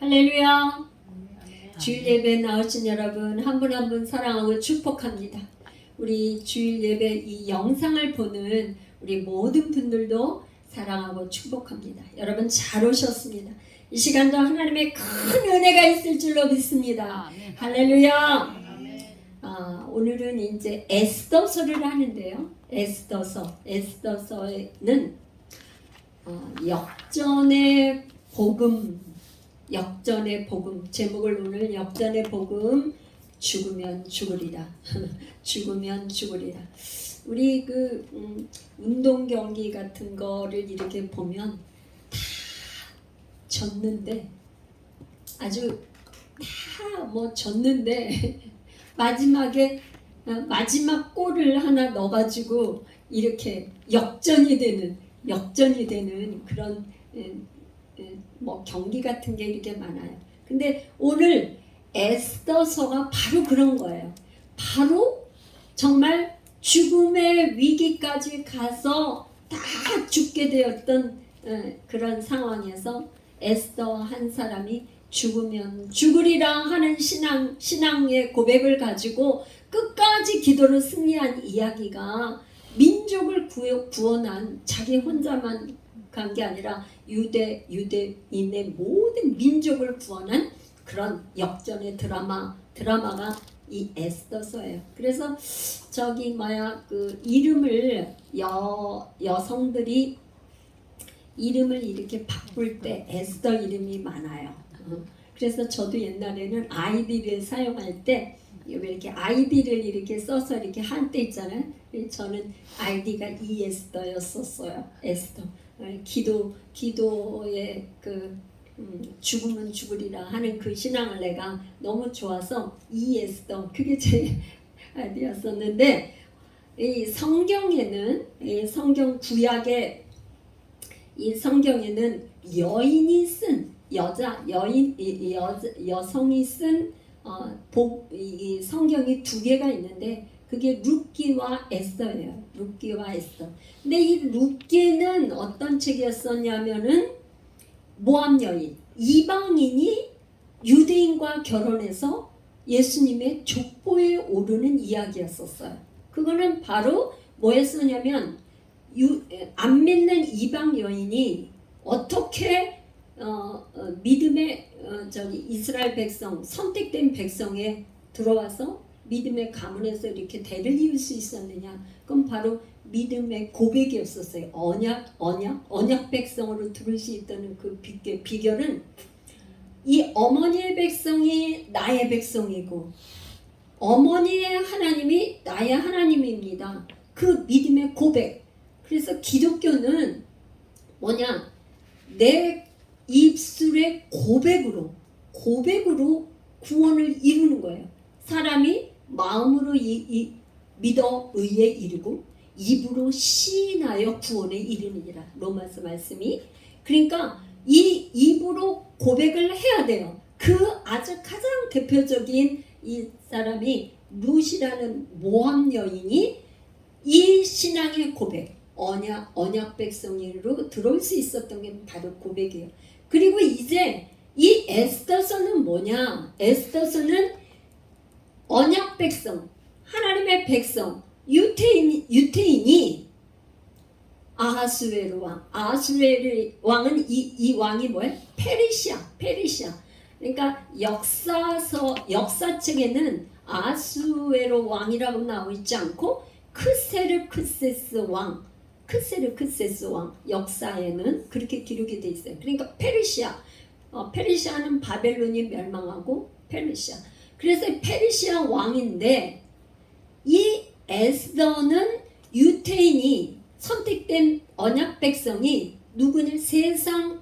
할렐루야. 주일 예배 나오신 여러분 한 분 한 분 사랑하고 축복합니다. 우리 주일 예배 이 영상을 보는 우리 모든 분들도 사랑하고 축복합니다. 여러분 잘 오셨습니다. 이 시간도 하나님의 큰 은혜가 있을 줄로 믿습니다. 할렐루야. 오늘은 이제 에스더서를 하는데요. 에스더서에는 역전의 복음 제목을 오늘 역전의 복음 죽으면 죽으리라. 죽으면 죽으리라. 우리 운동 경기 같은 거를 이렇게 보면 다 졌는데 아주 다 졌는데 마지막에 마지막 골을 하나 넣어가지고 이렇게 역전이 되는 그런 경기 같은 게 이렇게 많아요. 근데 오늘 에스더서가 바로 그런 거예요. 바로 정말 죽음의 위기까지 가서 다 죽게 되었던 그런 상황에서 에스더 한 사람이 죽으면 죽으리라 하는 신앙의 고백을 가지고 끝까지 기도로 승리한 이야기가 민족을 구원한 자기 혼자만 간 게 아니라 유대인의 모든 민족을 구원한 그런 역전의 드라마가 이 에스더서예요. 그래서 이름을 여성들이 이름을 이렇게 바꿀 때 에스더 이름이 많아요. 그래서 저도 옛날에는 아이디를 사용할 때 이렇게 아이디를 이렇게 써서 이렇게 한 때 있잖아요. 저는 아이디가 이에스더였었어요. 에스더. 기도의 죽으면 죽으리라 하는 그 신앙을 내가 너무 좋아서 이에스더 그게 제 아이디였었는데 이 성경에는 성경 구약의 이 성경에는 여인이 쓴 여성이 쓴 이 성경이 두 개가 있는데 그게 룻기와 에스더예요. 룻기와 에스더. 근데 이 룻기는 어떤 책이었었냐면은 모압 여인, 이방인이 유대인과 결혼해서 예수님의 족보에 오르는 이야기였었어요. 그거는 바로 뭐였었냐면 안 믿는 이방 여인이 어떻게 믿음의 이스라엘 백성, 선택된 백성에 들어와서 믿음의 가문에서 이렇게 대를 이을 수 있었느냐? 그건 바로 믿음의 고백이었었어요. 언약 백성으로 들을 수 있다는 그 비결은 이 어머니의 백성이 나의 백성이고 어머니의 하나님이 나의 하나님입니다. 그 믿음의 고백. 그래서 기독교는 뭐냐? 내 입술의 고백으로 구원을 이루는 거예요. 사람이 마음으로 믿어 의에 이르고 입으로 시인하여 구원에 이르느니라. 로마서 말씀이. 그러니까 이 입으로 고백을 해야 돼요. 그 아주 가장 대표적인 이 사람이 룻이라는 모압 여인이 이 신앙의 고백, 언약 백성으로 들어올 수 있었던 게 바로 고백이에요. 그리고 이제 이 에스더서는 뭐냐? 에스더서는 언약 백성, 하나님의 백성, 유태인이 아하수에로 왕은 이 왕이 뭐예요? 페르시아. 그러니까 역사책에는 아하수에로 왕이라고 나와 있지 않고 크세르크세스 왕 역사에는 그렇게 기록이 돼 있어요. 그러니까 페르시아는 바벨론이 멸망하고 페르시아. 그래서 페르시아 왕인데 이 에스더는 유태인이 선택된 언약 백성이 누구냐? 세상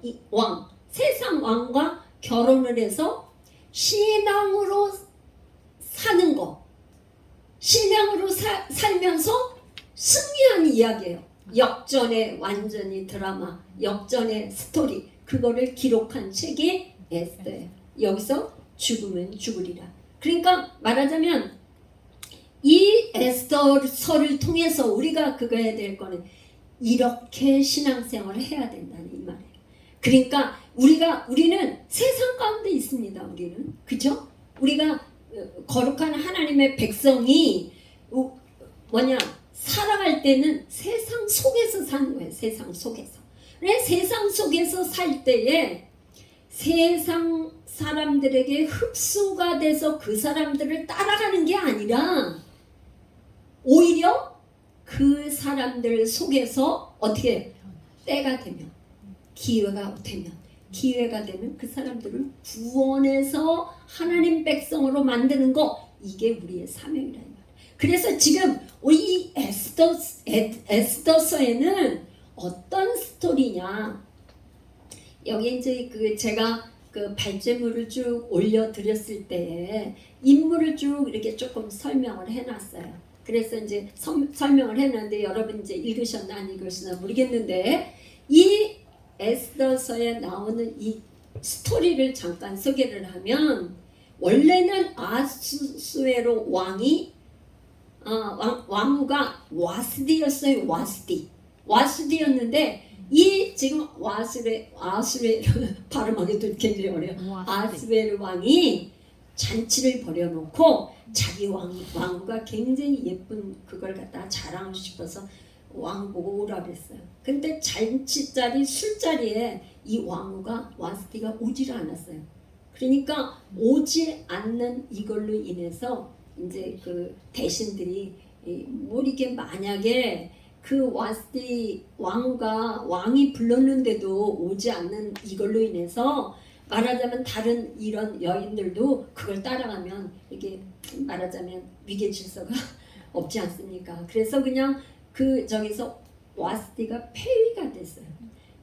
왕과 결혼을 해서 신앙으로 사는 거. 신앙으로 살면서 승리한 이야기예요. 역전의 완전히 드라마, 역전의 스토리. 그거를 기록한 책이 에스더예요. 여기서 죽으면 죽으리라. 그러니까 말하자면 이 에스더서를 통해서 우리가 그거 해야 될 거는 이렇게 신앙생활을 해야 된다는 이 말이에요. 그러니까 우리는 세상 가운데 있습니다. 우리는 그죠? 우리가 거룩한 하나님의 백성이 살아갈 때는 세상 속에서 사는 거예요. 세상 속에서. 그래 세상 속에서 살 때에 세상 사람들에게 흡수가 돼서 그 사람들을 따라가는 게 아니라 오히려 그 사람들 속에서 어떻게 때가 되면 기회가 되면 그 사람들을 구원해서 하나님 백성으로 만드는 거 이게 우리의 사명이라는 거예요. 그래서 지금 이 에스더서에는 어떤 스토리냐 여기 이제 제가 발제물을 쭉 올려드렸을 때 인물을 쭉 이렇게 조금 설명을 해놨어요. 그래서 이제 설명을 했는데 여러분 이제 읽으셨나 안 읽으셨나 모르겠는데 이 에스더서에 나오는 이 스토리를 잠깐 소개를 하면 원래는 아수에로 왕후가 와스디였어요. 와스디였는데 이 지금 아수레 발음하기도 굉장히 어려워. 아수에르 왕이 잔치를 벌여놓고 자기 왕후가 굉장히 예쁜 그걸 갖다 자랑하고 싶어서 왕 보고 오라 그랬어요. 근데 잔치자리 술자리에 이 왕후가 와스디가 오지를 않았어요. 그러니까 오지 않는 이걸로 인해서 이제 대신들이 이게 만약에 그 와스디 왕이 불렀는데도 오지 않는 이걸로 인해서 말하자면 다른 이런 여인들도 그걸 따라가면 이게 말하자면 위계 질서가 없지 않습니까? 그래서 그냥 저기서 와스디가 폐위가 됐어요.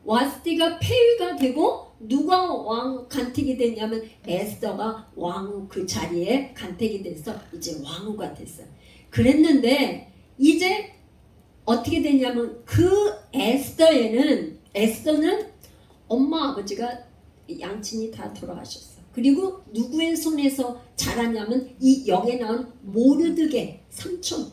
와스디가 폐위가 되고 누가 왕 간택이 됐냐면 에스더가 왕후 그 자리에 간택이 돼서 이제 왕후가 됐어요. 그랬는데 이제 어떻게 됐냐면 에스더는 엄마 아버지가 양친이 다 돌아가셨어. 그리고 누구의 손에서 자랐냐면 이 여기에 나온 모르드게 삼촌.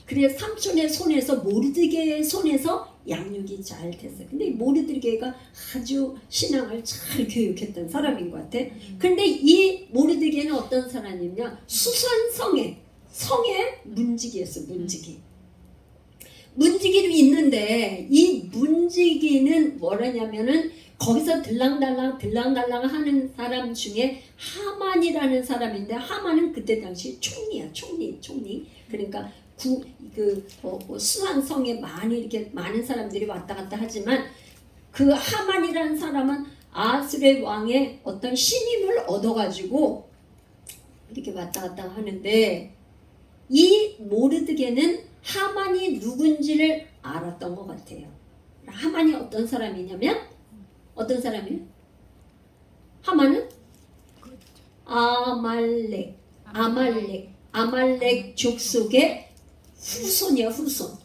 그래 삼촌의 손에서 모르드게의 손에서 양육이 잘 됐어요. 근데 모르드게가 아주 신앙을 잘 교육했던 사람인 것 같아. 근데 이 모르드게는 어떤 사람이냐? 수산 성의 문지기였어. 문지기로 있는데 이 문지기는 뭐라냐면은 거기서 들랑달랑 하는 사람 중에 하만이라는 사람인데 하만은 그때 당시 총리야. 총리. 그러니까 수산성에 이렇게 많은 사람들이 왔다 갔다 하지만 그 하만이라는 사람은 아수르 왕의 어떤 신임을 얻어가지고 이렇게 왔다 갔다 하는데 이 모르드게는 하만이 누군지를 알았던 것 같아요. 하만이 어떤 사람이냐면 어떤 사람이에요? 하만은 아말렉 족속의 후손이야. 후손.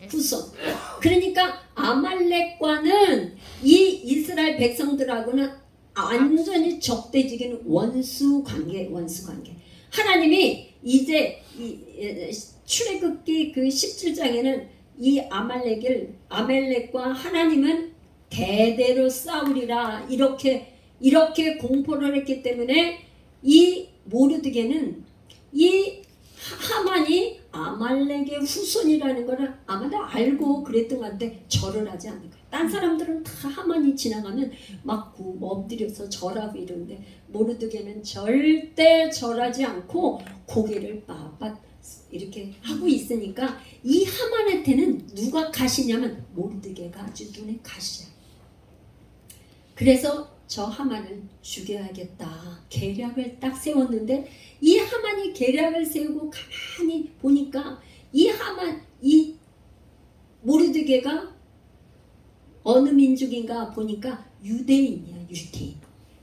그러니까 아말렉과는 이 이스라엘 백성들하고는 완전히 적대적인 원수 관계. 하나님이 이제 출애굽기 17장에는 이 아말렉과 하나님은 대대로 싸우리라 이렇게 공포를 했기 때문에 이 모르드게는 이 하만이 아말렉의 후손이라는 거를 아마도 알고 그랬던 것 같은데 절을 하지 않는 거예요. 딴 사람들은 다 하만이 지나가면 막 엎드려서 절하고 이러는데 모르드게는 절대 절하지 않고 고개를 빳빳 이렇게 하고 있으니까 이 하만한테는 누가 가시냐면 모르드게가 아주 눈에 가시야. 그래서 저 하만을 죽여야겠다 계략을 딱 세웠는데 이 하만이 계략을 세우고 가만히 보니까 이 모르드게가 어느 민족인가 보니까 유대인이야.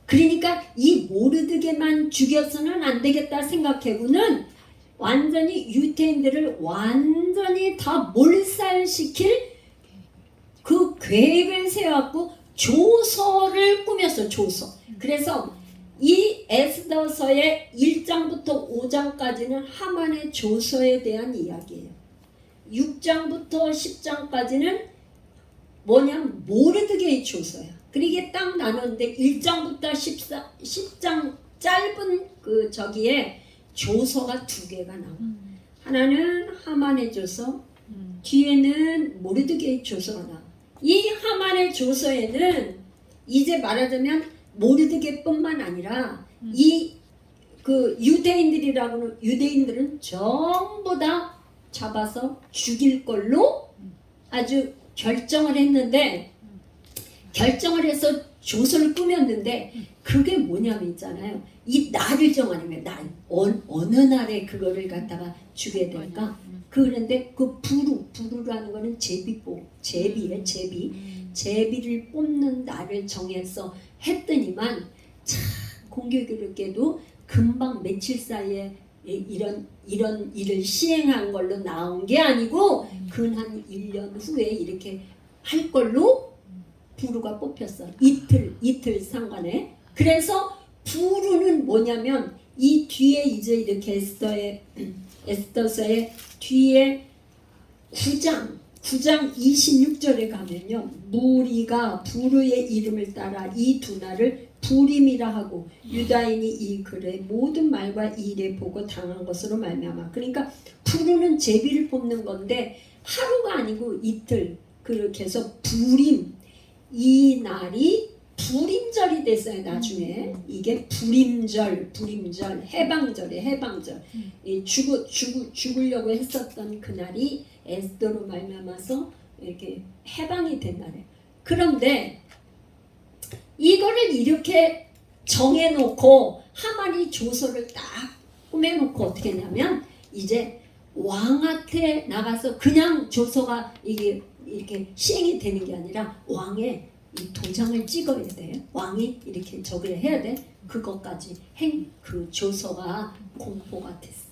그러니까 이 모르드게만 죽여서는 안 되겠다 생각해고는 완전히 유대인들을 완전히 다 몰살시킬 그 계획을 세워갖고 조서를 꾸몄어. 그래서 이 에스더서의 1장부터 5장까지는 하만의 조서에 대한 이야기예요. 6장부터 10장까지는 모르드게의 조서야. 그러게 딱 나눴는데 1장부터 10장 짧은 그 저기에 조서가 두 개가 나와. 하나는 하만의 조서, 뒤에는 모르드게의 조서가 나와. 이 하만의 조서에는 이제 말하자면 모르드게뿐만 아니라 이 그 유대인들은 전부 다 잡아서 죽일 걸로 아주 결정을 했는데, 결정을 해서 조서를 꾸몄는데, 그게 뭐냐면 있잖아요. 이 날을 정하려면 날 어느 날에 그거를 갖다가 죽여야 될까? 그런데 그 부루라는 거는 제비에 제비를 뽑는 날을 정해서 했더니만 참 공교롭게도 금방 며칠 사이에 이런 일을 시행한 걸로 나온 게 아니고 근 1년 후에 이렇게 할 걸로 부루가 뽑혔어. 이틀 상관에. 그래서 부루는 뭐냐면 이 뒤에 이제 이렇게 에스더서의 뒤에 9장 26절에 가면요. 무리가 부루의 이름을 따라 이 두 날을 부림이라 하고 유다인이 이 글의 모든 말과 일에 보고 당한 것으로 말미암아. 그러니까 부루는 제비를 뽑는 건데 하루가 아니고 이틀 그렇게 해서 부림, 이 날이 불임절이 됐어요. 나중에 이게 불임절, 해방절. 죽으려고 했었던 그날이 에스더로 말미암아서 이렇게 해방이 된 날이에요. 그런데 이거를 이렇게 정해놓고 하만이 조서를 딱 꾸며놓고 어떻게 했냐면 이제 왕한테 나가서 그냥 조서가 이게 이렇게 시행이 되는 게 아니라 왕의 이 도장을 찍어야 돼요. 왕이 이렇게 저걸 해야 돼. 그것까지 그 조서가 공포가 됐어.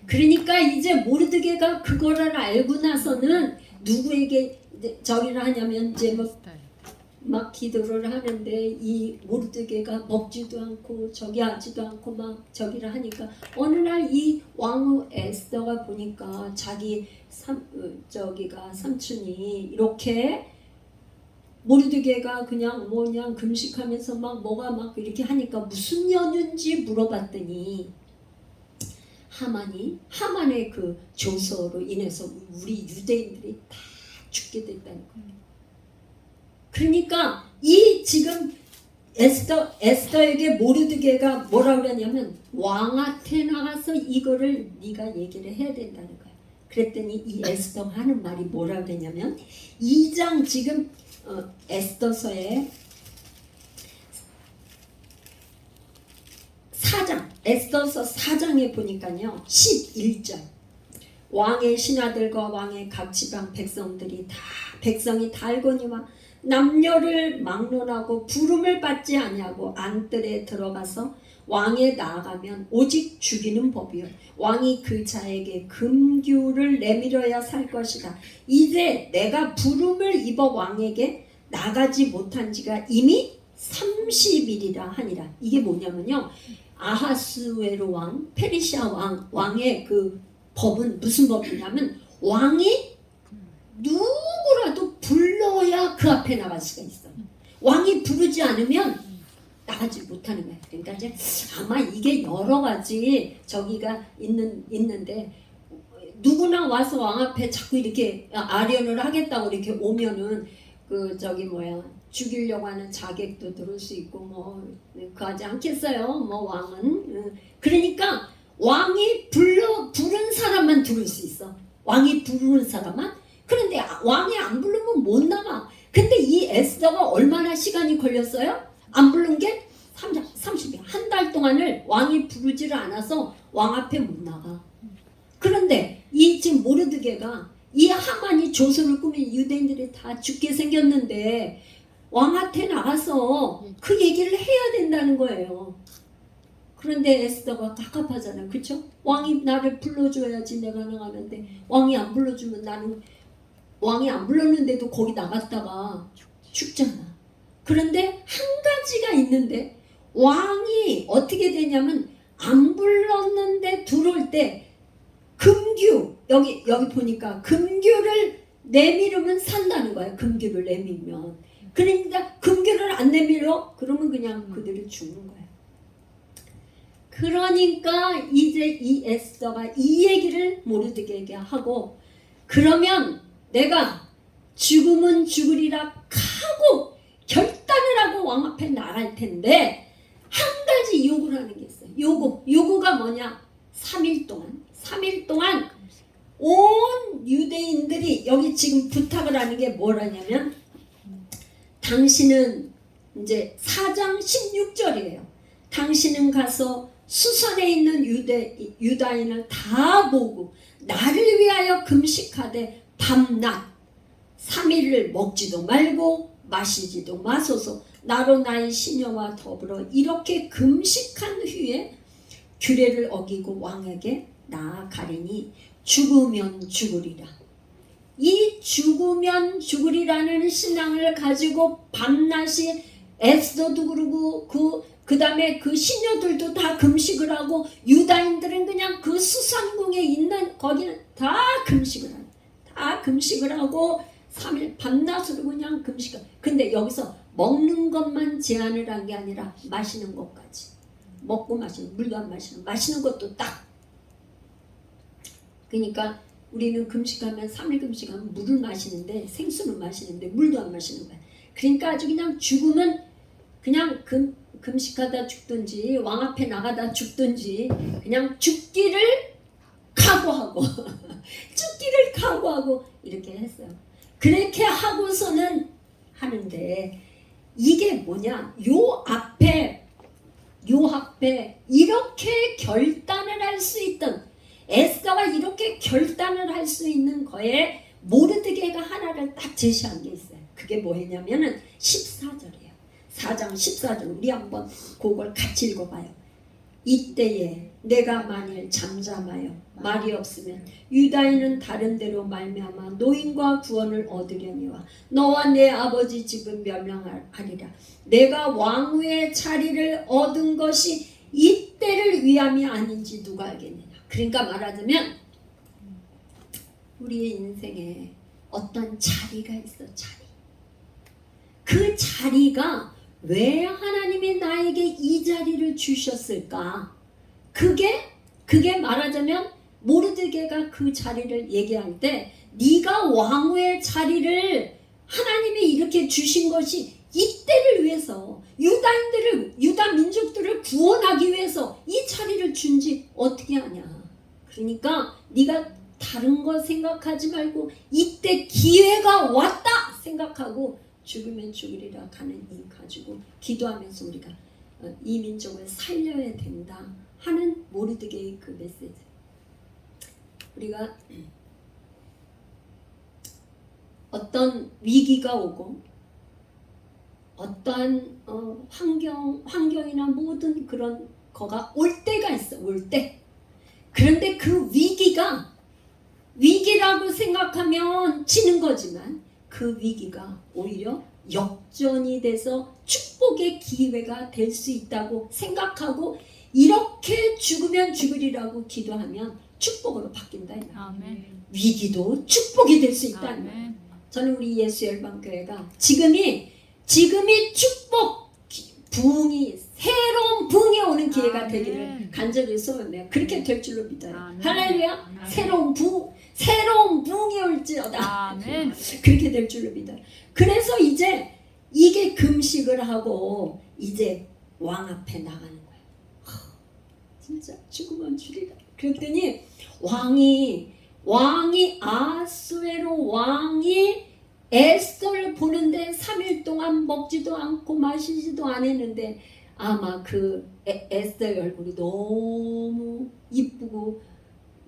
그러니까 이제 모르드게가 그거를 알고 나서는 누구에게 저기를 하냐면 이제 막 기도를 하는데 이 모르드게가 먹지도 않고 저기 하지도 않고 막 저기를 하니까 어느 날 이 왕후 에스더가 보니까 자기 삼촌이 이렇게 모르드게가 그냥 금식하면서 막 뭐가 막 이렇게 하니까 무슨 연유인지 물어봤더니 하만의 그 조서로 인해서 우리 유대인들이 다 죽게 됐다는 거예요. 그러니까 이 지금 에스더에게 모르드게가 뭐라 그러냐면 왕한테 나가서 이거를 네가 얘기를 해야 된다는 거야. 그랬더니 이 에스더가 하는 말이 뭐라 그러냐면 2장 지금 에스더서의 4장 에스더서 4장에 보니까요 11절 왕의 신하들과 왕의 각 지방 백성이 다 알거니와 남녀를 막론하고 부름을 받지 아니하고 안뜰에 들어가서 왕에 나아가면 오직 죽이는 법이요 왕이 그 자에게 금규를 내밀어야 살 것이다. 이제 내가 부름을 입어 왕에게 나가지 못한 지가 이미 30일이라 하니라. 이게 뭐냐면요 아하스웨로 왕 페르시아 왕의 그 법은 무슨 법이냐면 왕이 누구라도 불러야 그 앞에 나갈 수가 있어. 왕이 부르지 않으면 나가지 못하는 거야. 그러니까 이제 아마 이게 여러 가지 저기가 있는데 누구나 와서 왕 앞에 자꾸 이렇게 아련을 하겠다고 이렇게 오면은 그 죽이려고 하는 자객도 들을 수 있고 뭐 그하지 않겠어요. 뭐 왕은 그러니까 왕이 부른 사람만 들을 수 있어. 왕이 부르는 사람만. 그런데 왕이 안 부르면 못 나가. 근데 이 에스더가 얼마나 시간이 걸렸어요? 안 부른 게 30일. 한 달 동안을 왕이 부르지를 않아서 왕 앞에 못 나가. 그런데 이 지금 모르드게가 이 하만이 조서를 꾸민 유대인들이 다 죽게 생겼는데 왕한테 나가서 그 얘기를 해야 된다는 거예요. 그런데 에스더가 갑갑하잖아. 그쵸? 왕이 나를 불러줘야지 내가 나가는데 왕이 안 불러주면 나는 왕이 안 불렀는데도 거기 나갔다가 죽잖아. 그런데 한 가지가 있는데 왕이 어떻게 되냐면 안 불렀는데 들어올 때 금규 여기 보니까 금규를 내밀으면 산다는 거야. 금규를 내밀면 그러니까 금규를 안 내밀어? 그러면 그냥 그대로 죽는 거예요. 그러니까 이제 이 에스더가 이 얘기를 모르드게에게 하고, 그러면 내가 죽으면 죽으리라 하고 결단을 하고 왕 앞에 나갈 텐데 한 가지 요구를 하는 게 있어요. 요구가 뭐냐? 3일 동안 온 유대인들이 여기 지금 부탁을 하는 게 뭐라냐면, 당신은 이제 4장 16절이에요. 당신은 가서 수선에 있는 유다인을 다 모으고 나를 위하여 금식하되 밤낮 3일을 먹지도 말고 마시지도 마소서. 나로 나의 시녀와 더불어 이렇게 금식한 후에 규례를 어기고 왕에게 나아가리니 죽으면 죽으리라. 이 죽으면 죽으리라는 신앙을 가지고 밤낮이 에스더도 그러고 그 다음에 그 시녀들도 다 금식을 하고, 유다인들은 그냥 그 수산궁에 있는 거기는 다 금식을 하고 3일 밤낮으로 그냥 금식을. 근데 여기서 먹는 것만 제한을 한 게 아니라 마시는 것까지, 먹고 마시는, 물도 안 마시는 것도 딱. 그러니까 우리는 금식하면 3일 금식하면 물을 마시는데, 생수는 마시는데 물도 안 마시는 거야. 그러니까 아주 그냥 죽으면 그냥 금식하다 죽든지 왕 앞에 나가다 죽든지 그냥 죽기를 각오하고 이렇게 했어요. 그렇게 하고서는 하는데, 이게 뭐냐? 요 앞에 이렇게 결단을 할 수 있던, 에스더가 이렇게 결단을 할 수 있는 거에 모르드게가 하나를 딱 제시한 게 있어요. 그게 뭐냐면은 14절이에요. 4장 14절. 우리 한번 그걸 같이 읽어봐요. 이때에 내가 만일 잠잠하여 말이 없으면 유다인은 다른 데로 말미암아 노인과 구원을 얻으려니와 너와 내 아버지 집은 멸망하리라. 내가 왕후의 자리를 얻은 것이 이때를 위함이 아닌지 누가 알겠느냐. 그러니까 말하자면 우리의 인생에 어떤 자리가 있어. 그 자리가 왜 하나님이 나에게 이 자리를 주셨을까? 그게 말하자면 모르드게가 그 자리를 얘기할 때, 네가 왕후의 자리를 하나님이 이렇게 주신 것이 이때를 위해서, 유다 민족들을 구원하기 위해서 이 자리를 준지 어떻게 하냐. 그러니까 네가 다른 거 생각하지 말고 이때 기회가 왔다 생각하고 죽으면 죽으리라 가는 이 가지고 기도하면서 우리가 이 민족을 살려야 된다 하는 모르드게의 그 메시지. 우리가 어떤 위기가 오고 어떠한 환경이나 모든 그런 거가 올 때가 있어. 올 때. 그런데 그 위기라고 생각하면 지는 거지만 그 위기가 오히려 역전이 돼서 축복의 기회가 될 수 있다고 생각하고 이렇게 죽으면 죽으리라고 기도하면 축복으로 바뀐다. 아멘. 위기도 축복이 될 수 있다. 저는 우리 예수열방교회가 지금이 축복 부흥이, 새로운 부흥이 오는 기회가 아멘. 되기를 간절히 소원해요. 그렇게 될 줄로 믿어요. 아멘. 할렐루야. 아멘. 새로운 부흥이 올지어다. 아멘. 그렇게 될 줄로 믿어요. 그래서 이제 이게 금식을 하고 이제 왕 앞에 나가는 거예요. 진짜 죽으면 죽이라. 그랬더니 왕이 아수에로 왕이 에스더를 보는데 3일 동안 먹지도 않고 마시지도 않았는데, 아마 그 에스더의 얼굴이 너무 이쁘고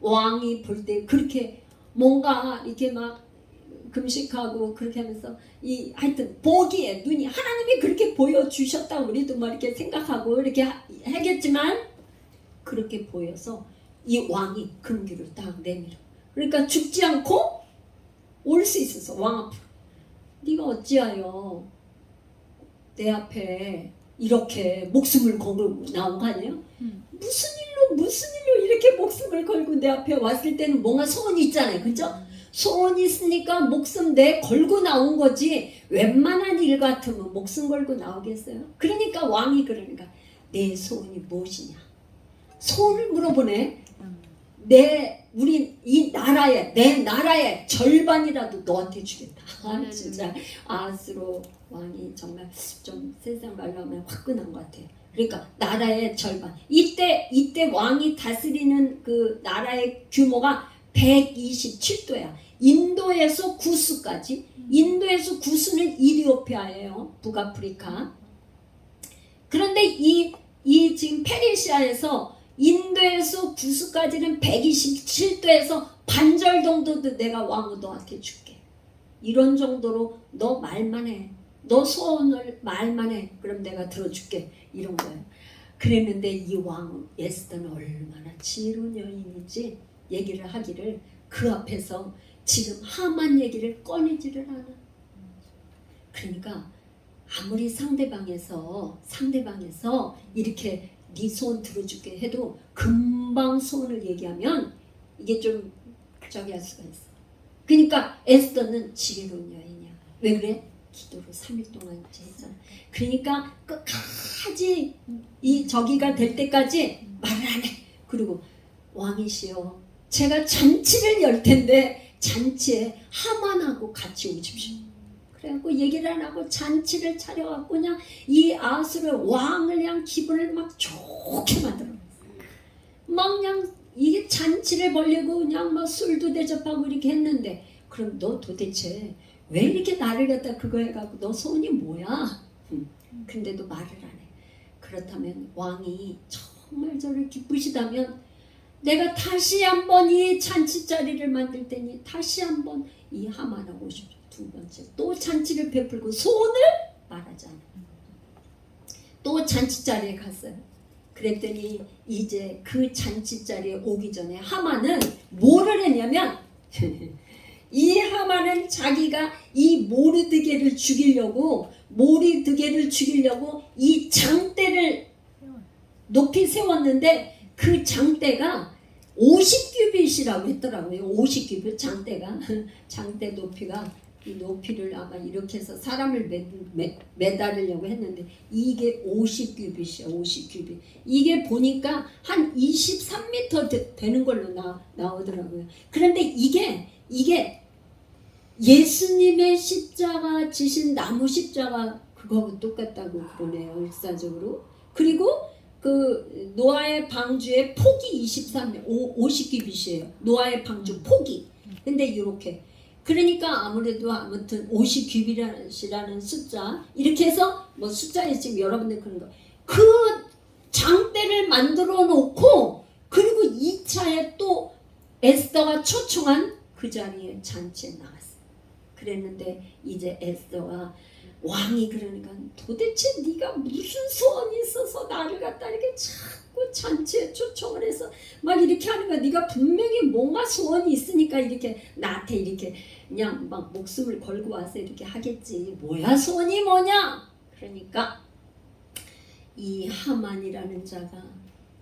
왕이 볼 때 그렇게 뭔가 이렇게 막 금식하고 그렇게 하면서 하여튼 보기에 눈이 하나님이 그렇게 보여주셨다고 우리도 뭐 이렇게 생각하고 이렇게 하겠지만 그렇게 보여서 이 왕이 금규를 딱 내밀어. 그러니까 죽지 않고 올 수 있어서 왕 앞으로. 네가 어찌하여 내 앞에 이렇게 목숨을 걸고 나온 거 아니에요? 무슨 일로 이렇게 목숨을 걸고 내 앞에 왔을 때는 뭔가 소원이 있잖아요. 그죠? 소원이 있으니까 목숨 내 걸고 나온 거지 웬만한 일 같으면 목숨 걸고 나오겠어요? 그러니까 왕이 그러니까 내 소원이 무엇이냐? 소원을 물어보네. 우리 이 나라의 내 나라의 절반이라도 너한테 주겠다. 진짜 아스로 왕이 정말 좀 세상 말로 하면 화끈한 것 같아요. 그러니까 나라의 절반. 이때 왕이 다스리는 그 나라의 규모가 127도야. 인도에서 구스까지. 인도에서 구스는 이디오피아예요. 북아프리카. 그런데 이 지금 페르시아에서 인도에서 구스까지는 127도에서 반절 정도도 내가 왕을 너한테 줄게. 이런 정도로 너 말만 해. 너 소원을 말만 해. 그럼 내가 들어줄게. 이런 거예요. 그랬는데 이 왕 에스더는 얼마나 지혜로운 여인인지 얘기를 하기를 그 앞에서 지금 하만 얘기를 꺼내지를 않아. 그러니까 아무리 상대방에서 이렇게 네 소원 들어줄게 해도 금방 소원을 얘기하면 이게 좀 저기 할 수가 있어. 그러니까 에스더는 지혜로운 여인이야. 왜 그래? 기도를 3일 동안 했잖아. 그러니까 끝까지 이 저기가 될 때까지 말을 안 해. 그리고 왕이시여, 제가 잔치를 열 텐데 잔치에 하만하고 같이 오십시오. 그래갖고 얘기를 안 하고 잔치를 차려갖고 그냥 이 아수르 왕을 그냥 기분을 막 좋게 만들어. 막 그냥 이게 잔치를 벌리고 그냥 막 술도 대접하고 이렇게 했는데, 그럼 너 도대체 왜 이렇게 나를 갖다 그거 해갖고 너 소원이 뭐야? 근데도 말을 안 해. 그렇다면 왕이 정말 저를 기쁘시다면 내가 다시 한번 이 잔치 자리를 만들 테니 다시 한번 이 하만하고 오십시오. 두 번째 또 잔치를 베풀고 소원을 말하지 않아. 또 잔치 자리에 갔어요. 그랬더니 이제 그 잔치 자리에 오기 전에 하만은 뭐를 했냐면 이 하만은 자기가 이 모르드게를 죽이려고 이 장대를 높이 세웠는데 그 장대가 50규빗이라고 했더라고요. 50규빗 장대 높이가, 이 높이를 아마 이렇게 해서 사람을 매달으려고 했는데 이게 50규빗이야. 50규빗. 이게 보니까 한 23m 되는 걸로 나오더라고요. 그런데 이게 예수님의 십자가 지신 나무 십자가 그거하고 똑같다고 그러네요. 역사적으로. 그리고 그 노아의 방주의 폭이 50규빗이에요. 노아의 방주 폭이. 근데 이렇게, 그러니까 아무튼 50규빗이라는 숫자, 이렇게 해서 뭐 숫자에 지금 여러분들 그런 거, 그 장대를 만들어 놓고, 그리고 2차에 또 에스더가 초청한 그 자리에 잔치에 나갔어요. 그랬는데 이제 에스더가, 왕이 그러니까 도대체 네가 무슨 소원이 있어서 나를 갖다 이렇게 자꾸 잔치에 초청을 해서 막 이렇게 하는 거야. 네가 분명히 뭔가 소원이 있으니까 이렇게 나한테 이렇게 그냥 막 목숨을 걸고 와서 이렇게 하겠지. 뭐야 소원이 뭐냐? 그러니까 이 하만이라는 자가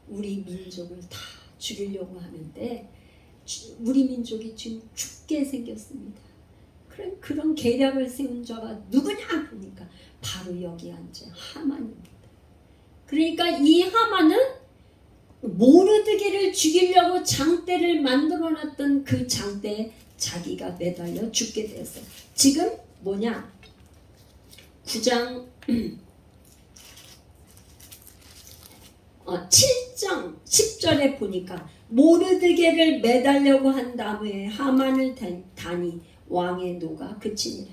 우리 민족을 다 죽이려고 하는데 우리 민족이 지금 죽게 생겼습니다. 그런 계략을 세운 자가 누구냐? 그러니까 바로 여기 앉은 하만입니다. 그러니까 이 하만은 모르드게를 죽이려고 장대를 만들어놨던 그 장대에 자기가 매달려 죽게 되었어요. 지금 뭐냐? 9장 7장 10절에 보니까 모르드게를 매달려고 한 다음에 하만을 다니 왕의 노가 그치니라.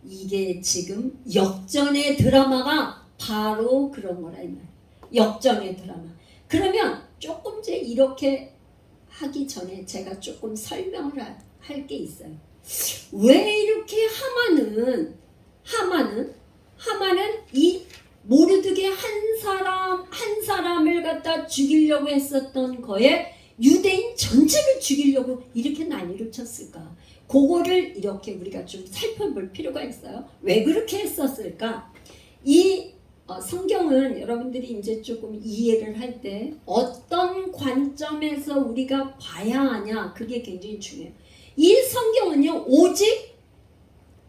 이게 지금 역전의 드라마가 바로 그런 거라 이 말. 역전의 드라마. 그러면 조금 이제 이렇게 하기 전에 제가 조금 설명을 할 게 있어요. 왜 이렇게 하만은 이 모르드게 한 사람을 갖다 죽이려고 했었던 거에 유대인 전체를 죽이려고 이렇게 난리를 쳤을까? 그거를 이렇게 우리가 좀 살펴볼 필요가 있어요. 왜 그렇게 했었을까? 이 성경은 여러분들이 이제 조금 이해를 할 때 어떤 관점에서 우리가 봐야 하냐, 그게 굉장히 중요해요. 이 성경은요 오직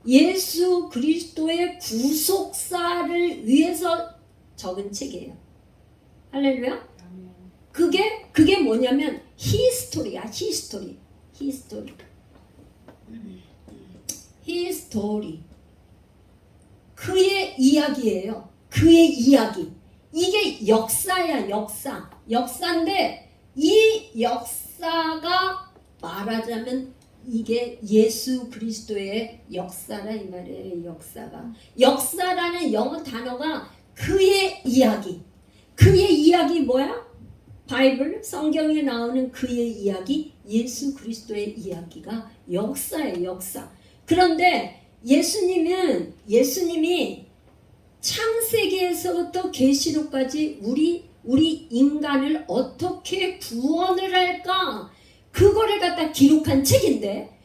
예수 그리스도의 구속사를 위해서 적은 책이에요. 할렐루야. 그게 뭐냐면 히스토리야. 히스토리. 그의 이야기예요. 그의 이야기. 이게 역사야. 역사인데 이 역사가 말하자면 이게 예수 그리스도의 역사라 이 말이에요. 역사라는 영어 단어가 그의 이야기. 그의 이야기 뭐야? 바이블 성경에 나오는 그의 이야기, 예수 그리스도의 이야기가 역사예요. 역사. 그런데 예수님이 창세기에서부터 계시록까지 우리 인간을 어떻게 구원을 할까? 그거를 갖다 기록한 책인데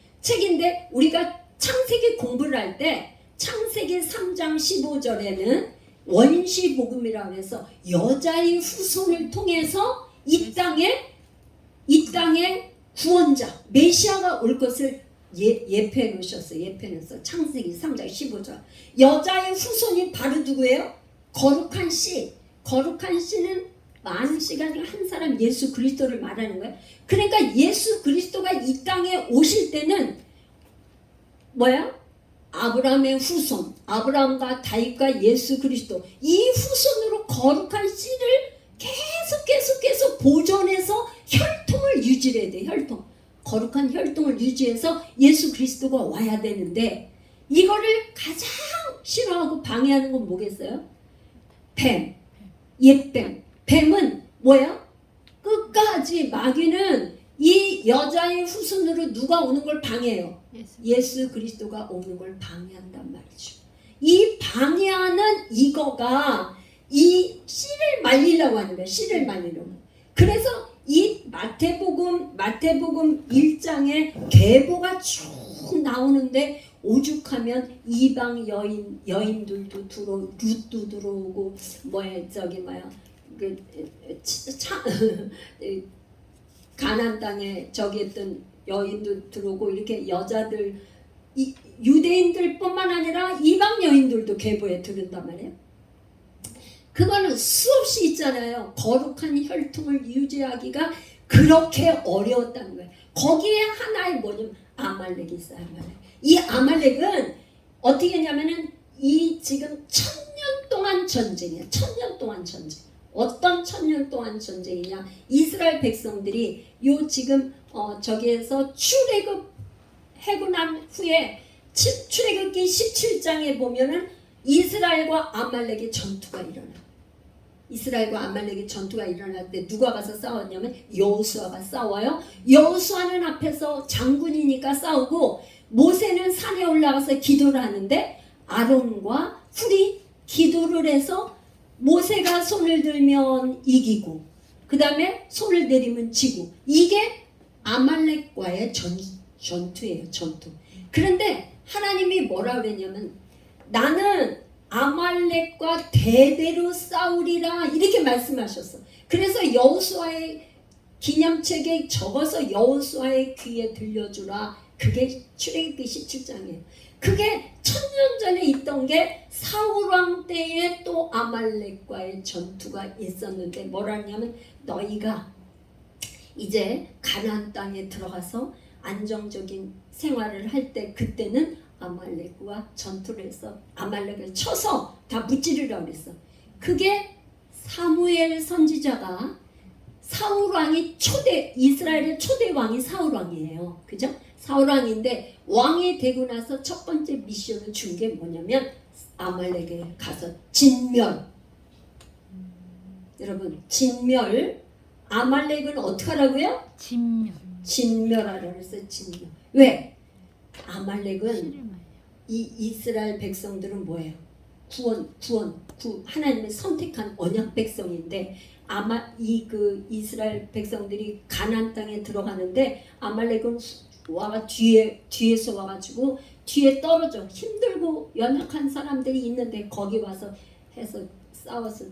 우리가 창세기 공부를 할 때 창세기 3장 15절에는 원시복음이라고 해서 여자의 후손을 통해서 이 땅에 구원자 메시아가 올 것을 예표해 놓으셨어. 창세기 3장 15절. 여자의 후손이 바로 누구예요? 거룩한 씨. 거룩한 씨는 많은 시간에 한 사람 예수 그리스도를 말하는 거예요. 그러니까 예수 그리스도가 이 땅에 오실 때는 뭐야? 아브라함의 후손, 아브라함과 다윗과 예수 그리스도 이 후손으로 거룩한 씨를 계속 보존해서 혈통을 유지해야 돼. 거룩한 혈통을 유지해서 예수 그리스도가 와야 되는데 이거를 가장 싫어하고 방해하는 건 뭐겠어요? 옛뱀. 뱀은 뭐야? 끝까지 마귀는 이 여자의 후손으로 누가 오는 걸 방해해요? 예수 그리스도가 오는 걸 방해한단 말이죠. 이 방해하는 이거가 이 씨를 말리려고 하는 거예요. 씨를 말리려고. 그래서 이 마태복음 1장에 계보가 쭉 나오는데 오죽하면 이방 여인들도 룻도 들어오고 가나안 땅에 저기 했던 여인도 들어오고 이렇게 여자들 유대인들뿐만 아니라 이방 여인들도 계보에 들은단 말이에요. 그거는 수없이 있잖아요. 거룩한 혈통을 유지하기가 그렇게 어려웠다는 거예요. 거기에 하나의 뭐냐면 아말렉이 있어요. 이 아말렉은 어떻게 했냐면은 이 지금 1000년 동안 전쟁이에요. 1000년 동안 전쟁. 어떤 1000년 동안 전쟁이냐? 이스라엘 백성들이 요 지금 저기에서 출애굽하고 난 후에 출애굽기 17장에 보면은 이스라엘과 아말렉의 전투가 일어나. 이스라엘과 아말렉의 전투가 일어날 때 누가 가서 싸웠냐면 여호수아가 싸워요. 여호수아는 앞에서 장군이니까 싸우고 모세는 산에 올라가서 기도를 하는데 아론과 훌이 기도를 해서 모세가 손을 들면 이기고 그 다음에 손을 내리면 지고 이게 아말렉과의 전투예요. 전투. 그런데 하나님이 뭐라 그랬냐면 나는 아말렉과 대대로 싸우리라 이렇게 말씀하셨어. 그래서 여호수아의 기념책에 적어서 여호수아의 귀에 들려주라. 그게 출애굽기 17장이에요. 그게 1000년 전에 있던 게 사울왕 때에 또 아말렉과의 전투가 있었는데 뭐라 하냐면 너희가 이제 가나안 땅에 들어가서 안정적인 생활을 할 때 그때는 아말렉과 전투를 해서 아말렉을 쳐서 다 무찌르라고 그랬어. 그게 사무엘 선지자가 사울왕이 이스라엘의 초대 왕이 사울왕이에요. 그죠? 사울왕인데 왕이 되고 나서 첫 번째 미션을 준 게 뭐냐면 아말렉에 가서 진멸. 여러분 진멸. 아말렉은 어떻게 하라고요? 진멸하라고 그랬어요. 진멸. 왜? 아말렉은 이 이스라엘 백성들은 뭐예요? 하나님의 선택한 언약 백성인데 이스라엘 백성들이 가나안 땅에 들어가는데 아말렉은 뒤에서 와가지고 뒤에 떨어져 힘들고 연약한 사람들이 있는데 거기 와서 해서 싸워서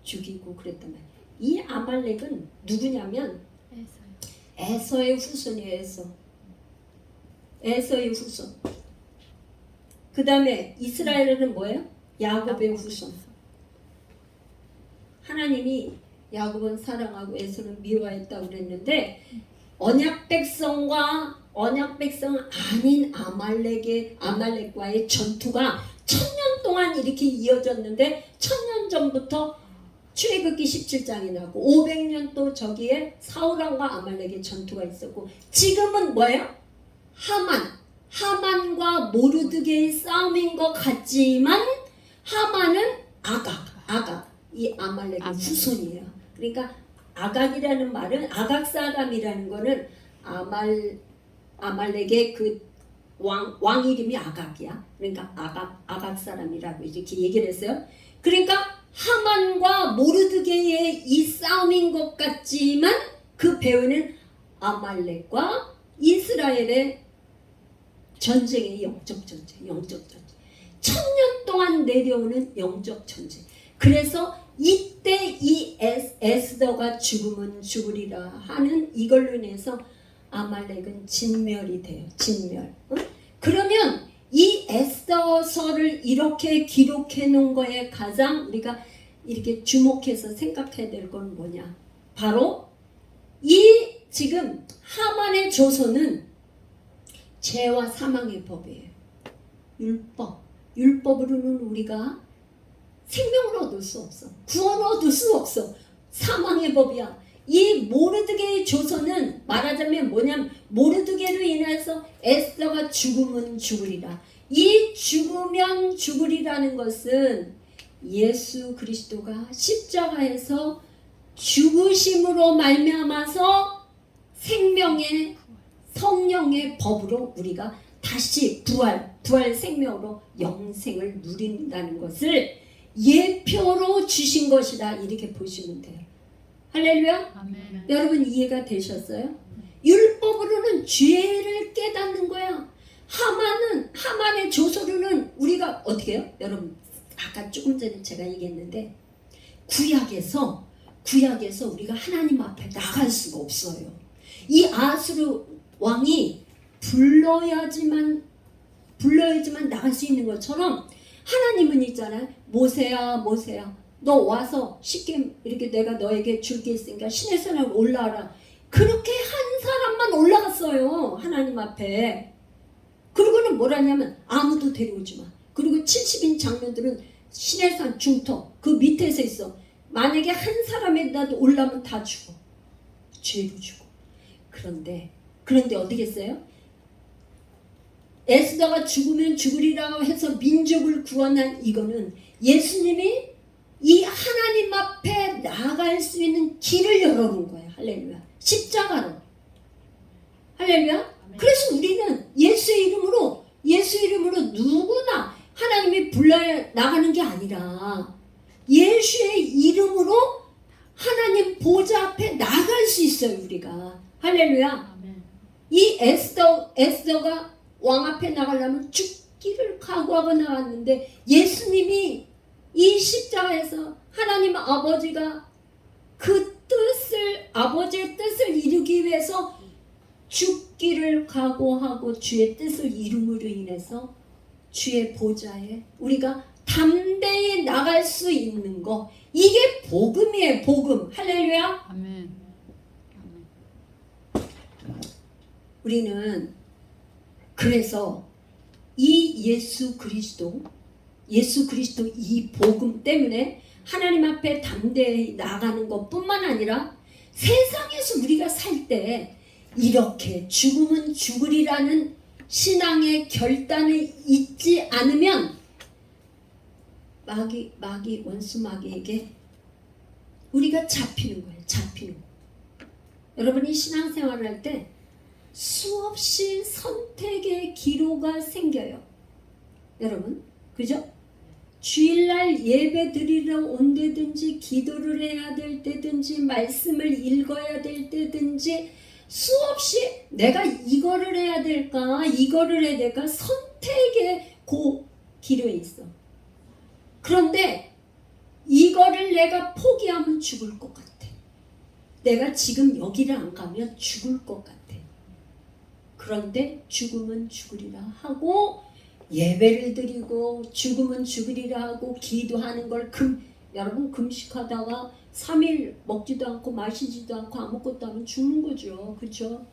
죽이고 그랬단 말이에요. 이 아말렉은 누구냐면 에서의 후손이에요. 에서의 후손. 그 다음에 이스라엘은 뭐예요? 야곱의 후손. 하나님이 야곱은 사랑하고 에서는 미워했다고 그랬는데 언약 백성과 언약 백성 아닌 아말렉과의 전투가 1000년 동안 이렇게 이어졌는데 1000년 전부터 출애굽기 17장이 나고 500년 또 저기에 사울왕과 아말렉의 전투가 있었고 지금은 뭐예요? 하만과 모르드게의 싸움인 것 같지만 하만은 아각 이 아말렉의 후손이에요. 그러니까 아각이라는 말은 아각 사람이라는 거는 아말렉의 그 왕 이름이 아각이야. 그러니까 아각 사람이라고 이렇게 얘기를 했어요. 그러니까 하만과 모르드게의 이 싸움인 것 같지만 그 배후는 아말렉과 이스라엘의 전쟁의 영적 전쟁. 1000년 동안 내려오는 영적 전쟁. 그래서 이때 이 에스더가 죽으면 죽으리라 하는 이걸로 인해서 아말렉은 진멸이 돼요. 진멸. 그러면 이 에스더서를 이렇게 기록해 놓은 거에 가장 우리가 이렇게 주목해서 생각해야 될 건 뭐냐? 바로 이 지금 하만의 조서는 죄와 사망의 법이에요. 율법으로는 우리가 생명을 얻을 수 없어. 구원을 얻을 수 없어. 사망의 법이야. 이 모르드게의 조서는 말하자면 뭐냐면 모르드게로 인해서 에스더가 죽으면 죽으리라. 이 죽으면 죽으리라는 것은 예수 그리스도가 십자가에서 죽으심으로 말미암아서 생명의 성령의 법으로 우리가 다시 부활 생명으로 영생을 누린다는 것을 예표로 주신 것이다. 이렇게 보시면 돼요. 할렐루야. 아멘. 여러분 이해가 되셨어요? 율법으로는 죄를 깨닫는 거야. 하만의 조서로는 우리가 어떻게 해요? 여러분 아까 조금 전에 제가 얘기했는데 구약에서 우리가 하나님 앞에 나갈 수가 없어요. 이 아수르 왕이 불러야지만 나갈 수 있는 것처럼 하나님은 있잖아요. 모세야 너 와서 쉽게 이렇게 내가 너에게 줄 게 있으니까 신의 산으로 올라와라. 그렇게 한 사람만 올라갔어요. 하나님 앞에. 그리고는 뭐라냐면 아무도 데려오지 마. 그리고 70인 장면들은 신의 산 중턱 그 밑에서 있어. 만약에 한 사람에라도 올라면 다 죽어. 죄로 죽어. 그런데 어디겠어요? 에스더가 죽으면 죽으리라고 해서 민족을 구원한 이거는 예수님이 이 하나님 앞에 나아갈 수 있는 길을 열어놓은 거예요. 할렐루야. 십자가로. 할렐루야. 아멘. 그래서 우리는 예수의 이름으로 누구나 하나님이 불러 나가는 게 아니라 예수의 이름으로 하나님 보좌 앞에 나갈 수 있어요. 우리가. 할렐루야. 아멘. 이 에스더가 왕 앞에 나가려면 죽기를 각오하고 나왔는데 예수님이 이 십자가에서 하나님 아버지가 아버지의 뜻을 이루기 위해서 죽기를 각오하고 주의 뜻을 이룸으로 인해서 주의 보좌에 우리가 담대히 나갈 수 있는 거, 이게 복음이에요. 복음. 할렐루야. 아멘. 우리는 그래서 이 예수 그리스도 이 복음 때문에 하나님 앞에 담대히 나가는 것뿐만 아니라 세상에서 우리가 살 때 이렇게 죽으면 죽으리라는 신앙의 결단을 잊지 않으면 원수 마귀에게 우리가 잡히는 거예요. 여러분이 신앙생활을 할 때 수없이 선택의 기로가 생겨요. 여러분, 그죠? 주일날 예배 드리러 온다든지 기도를 해야 될 때든지 말씀을 읽어야 될 때든지 수없이 내가 이거를 해야 될까 이거를 해야 될까 선택의 기로에 있어. 그런데 이거를 내가 포기하면 죽을 것 같아. 내가 지금 여기를 안 가면 죽을 것 같아. 그런데 죽으면 죽으리라 하고 예배를 드리고 죽으면 죽으리라 하고 기도하는 걸 여러분 금식하다가 3일 먹지도 않고 마시지도 않고 아무것도 하면 죽는 거죠. 그렇죠?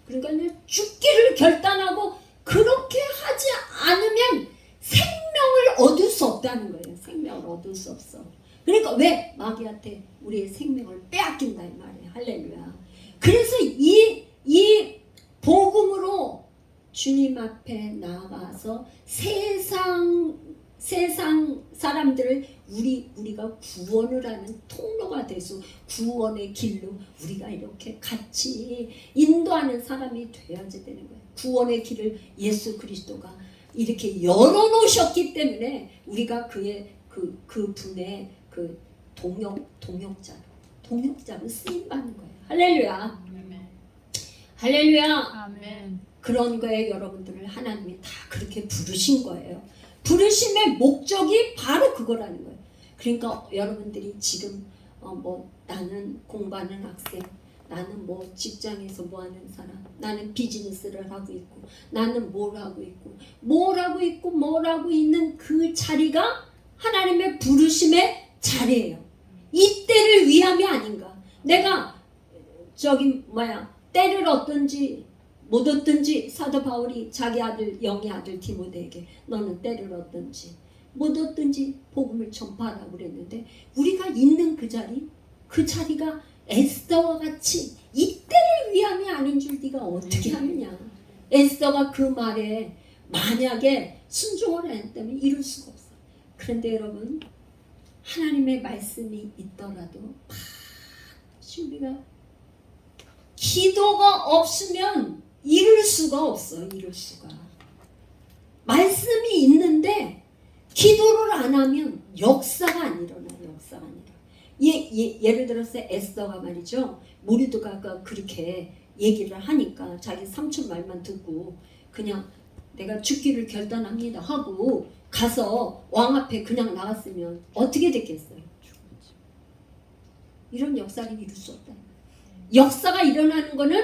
그러니까 죽기를 결단하고 그렇게 하지 않으면 생명을 얻을 수 없다는 거예요. 생명을 얻을 수 없어. 그러니까 왜 마귀한테 우리의 생명을 빼앗긴다 이 말이에요. 할렐루야. 그래서 이 복음으로 주님 앞에 나가서 세상 사람들을 우리가 구원을 하는 통로가 돼서 구원의 길로 우리가 이렇게 같이 인도하는 사람이 돼야지 되는 거예요. 구원의 길을 예수 그리스도가 이렇게 열어놓으셨기 때문에 우리가 그의 그 분의 그 동역자로 쓰임 받는 거예요. 할렐루야. 아멘. 할렐루야. 아멘. 그런 거에 여러분들을 하나님이 다 그렇게 부르신 거예요. 부르심의 목적이 바로 그거라는 거예요. 그러니까 여러분들이 지금 나는 공부하는 학생, 나는 직장에서 하는 사람, 나는 비즈니스를 하고 있고, 나는 뭘 하고 있는 그 자리가 하나님의 부르심의 자리예요. 이때를 위함이 아닌가. 내가 때를 얻든지 못 얻든지 사도 바울이 자기 영의 아들 디모데에게 너는 때를 얻든지 못 얻든지 복음을 전파하라고 그랬는데 우리가 있는 그 자리가 에스더와 같이 이때를 위함이 아닌 줄 네가 어떻게 아느냐. 에스더가 그 말에 만약에 순종을 했다면 이룰 수가 없어. 그런데 여러분 하나님의 말씀이 있더라도 우리가 기도가 없으면 이룰 수가 없어. 이룰 수가. 말씀이 있는데 기도를 안 하면 역사가 안 일어나요. 역사가 안 일어나. 예를 들어서 에스더가 말이죠. 모르드가가 그렇게 얘기를 하니까 자기 삼촌 말만 듣고 그냥 내가 죽기를 결단합니다 하고 가서 왕 앞에 그냥 나갔으면 어떻게 됐겠어요? 이런 역사를 이룰 수 없다. 역사가 일어나는 거는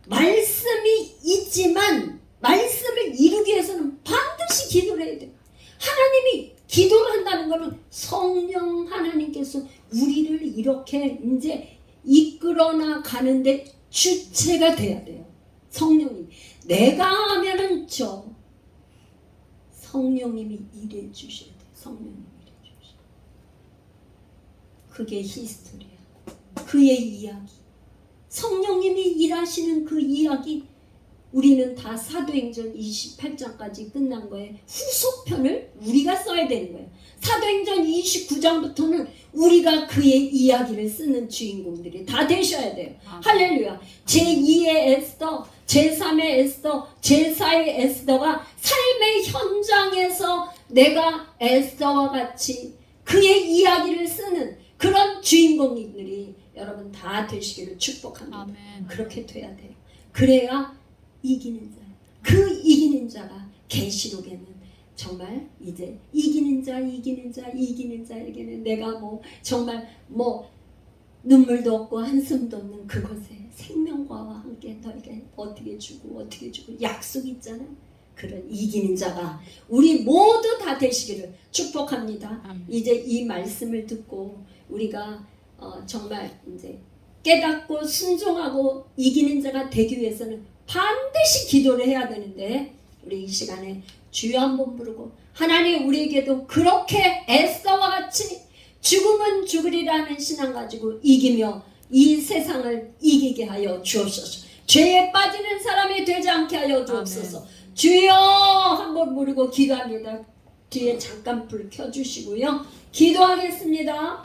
말씀이 있지만 말씀을 이루기 위해서는 반드시 기도를 해야 돼요. 하나님이 기도를 한다는 것은 성령 하나님께서 우리를 이렇게 이제 이끌어 나가는데 주체가 돼야 돼요. 성령님. 내가 하면은 성령님이 일해 주셔야 돼요. 성령님이 일해 주셔야 돼요. 그게 히스토리야. 그의 이야기. 성령님이 일하시는 그 이야기 우리는 다 사도행전 28장까지 끝난 거예요. 후속편을 우리가 써야 되는 거예요. 사도행전 29장부터는 우리가 그의 이야기를 쓰는 주인공들이 다 되셔야 돼요. 할렐루야. 제2의 에스더, 제3의 에스더, 제4의 에스더가 삶의 현장에서 내가 에스더와 같이 그의 이야기를 쓰는 그런 주인공들이 여러분 다 되시기를 축복합니다. 아멘. 그렇게 돼야 돼요. 그래야 이기는 자. 그 이기는 자가 계시록에는 정말 이제 이기는 자에게는 내가 정말 눈물도 없고 한숨도 없는 그곳에 생명과와 함께 너에게 어떻게 주고 약속 있잖아요. 그런 이기는 자가 우리 모두 다 되시기를 축복합니다. 아멘. 이제 이 말씀을 듣고 우리가 정말 이제 깨닫고 순종하고 이기는 자가 되기 위해서는 반드시 기도를 해야 되는데 우리 이 시간에 주여 한번 부르고 하나님 우리에게도 그렇게 에스더와 같이 죽으면 죽으리라는 신앙 가지고 이기며 이 세상을 이기게 하여 주옵소서. 죄에 빠지는 사람이 되지 않게 하여 주옵소서. 아멘. 주여 한번 부르고 기도합니다. 뒤에 잠깐 불 켜주시고요. 기도하겠습니다.